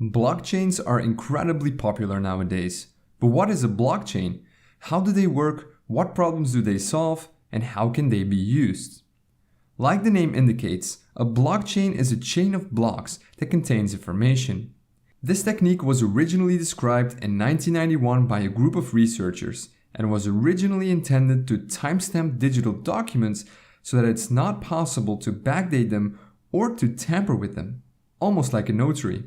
Blockchains are incredibly popular nowadays. But what is a blockchain? How do they work? What problems do they solve? And how can they be used? Like the name indicates, a blockchain is a chain of blocks that contains information. This technique was originally described in 1991 by a group of researchers and was originally intended to timestamp digital documents so that it's not possible to backdate them or to tamper with them, almost like a notary.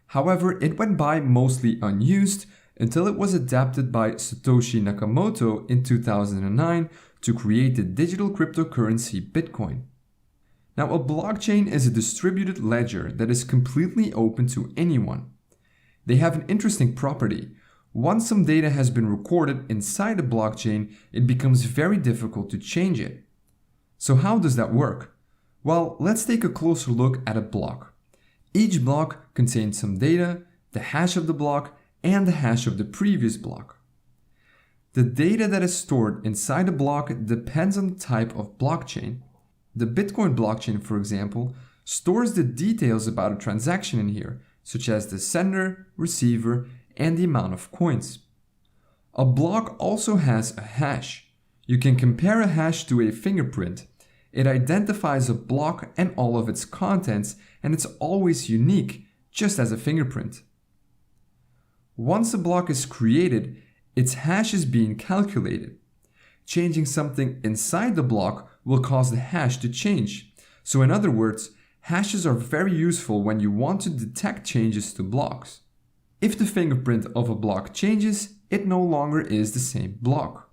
However, it went by mostly unused until it was adapted by Satoshi Nakamoto in 2009 to create the digital cryptocurrency Bitcoin. Now, a blockchain is a distributed ledger that is completely open to anyone. They have an interesting property. Once some data has been recorded inside a blockchain, it becomes very difficult to change it. So how does that work? Well, let's take a closer look at a block. Each block contains some data, the hash of the block, and the hash of the previous block. The data that is stored inside a block depends on the type of blockchain. The Bitcoin blockchain, for example, stores the details about a transaction in here, such as the sender, receiver, and the amount of coins. A block also has a hash. You can compare a hash to a fingerprint. It identifies a block and all of its contents, and it's always unique, just as a fingerprint. Once a block is created, its hash is being calculated. Changing something inside the block will cause the hash to change. So in other words, hashes are very useful when you want to detect changes to blocks. If the fingerprint of a block changes, it no longer is the same block.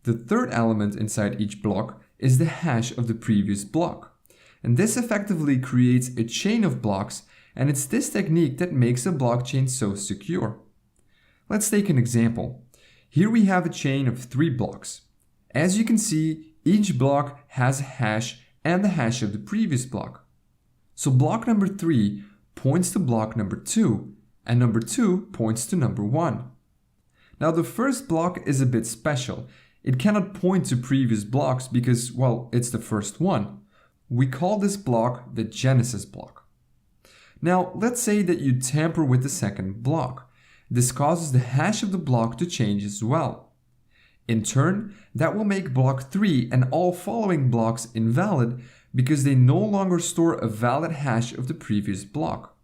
The third element inside each block is the hash of the previous block. And this effectively creates a chain of blocks, and it's this technique that makes a blockchain so secure. Let's take an example. Here we have a chain of 3 blocks. As you can see, each block has a hash and the hash of the previous block. So block number 3 points to block number 2, and number 2 points to number 1. Now the first block is a bit special. It cannot point to previous blocks because, well, it's the first one. We call this block the genesis block. Now let's say that you tamper with the second block. This causes the hash of the block to change as well. In turn, that will make block 3 and all following blocks invalid because they no longer store a valid hash of the previous block.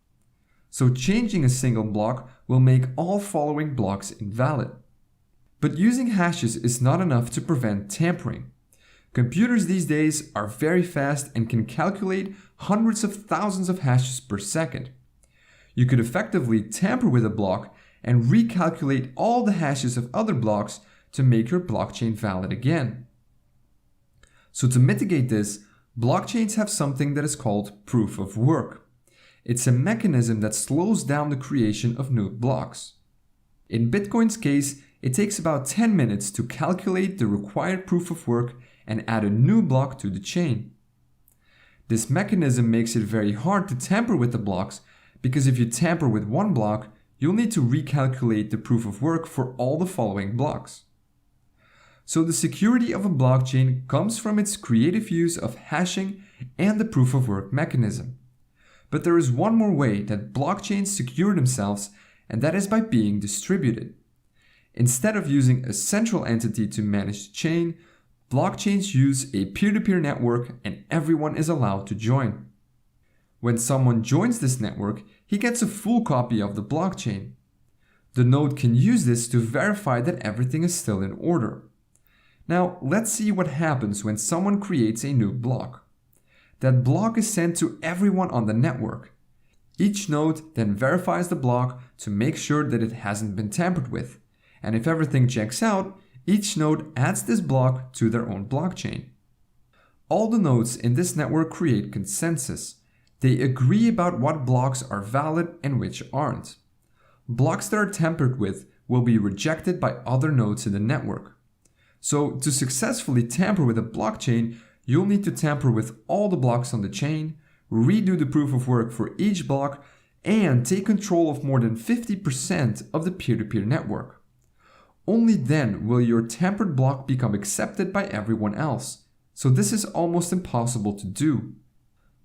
So changing a single block will make all following blocks invalid. But using hashes is not enough to prevent tampering. Computers these days are very fast and can calculate hundreds of thousands of hashes per second. You could effectively tamper with a block and recalculate all the hashes of other blocks to make your blockchain valid again. So to mitigate this, blockchains have something that is called proof of work. It's a mechanism that slows down the creation of new blocks. In Bitcoin's case, it takes about 10 minutes to calculate the required proof of work and add a new block to the chain. This mechanism makes it very hard to tamper with the blocks because if you tamper with one block, you'll need to recalculate the proof of work for all the following blocks. So the security of a blockchain comes from its creative use of hashing and the proof of work mechanism. But there is one more way that blockchains secure themselves, and that is by being distributed. Instead of using a central entity to manage the chain, blockchains use a peer-to-peer network and everyone is allowed to join. When someone joins this network, he gets a full copy of the blockchain. The node can use this to verify that everything is still in order. Now, let's see what happens when someone creates a new block. That block is sent to everyone on the network. Each node then verifies the block to make sure that it hasn't been tampered with. And if everything checks out, each node adds this block to their own blockchain. All the nodes in this network create consensus. They agree about what blocks are valid and which aren't. Blocks that are tampered with will be rejected by other nodes in the network. So to successfully tamper with a blockchain, you'll need to tamper with all the blocks on the chain, redo the proof of work for each block, and take control of more than 50% of the peer-to-peer network. Only then will your tampered block become accepted by everyone else. So this is almost impossible to do.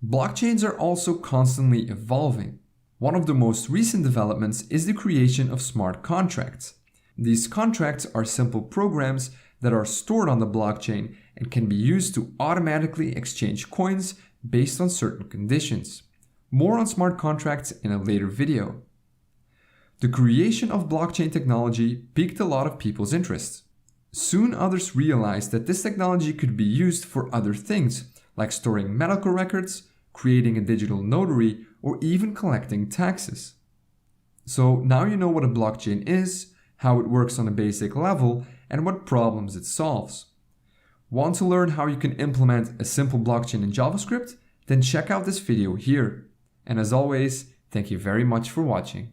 Blockchains are also constantly evolving. One of the most recent developments is the creation of smart contracts. These contracts are simple programs that are stored on the blockchain and can be used to automatically exchange coins based on certain conditions. More on smart contracts in a later video. The creation of blockchain technology piqued a lot of people's interest. Soon others realized that this technology could be used for other things, like storing medical records, creating a digital notary, or even collecting taxes. So now you know what a blockchain is, how it works on a basic level, and what problems it solves. Want to learn how you can implement a simple blockchain in JavaScript? Then check out this video here. And as always, thank you very much for watching.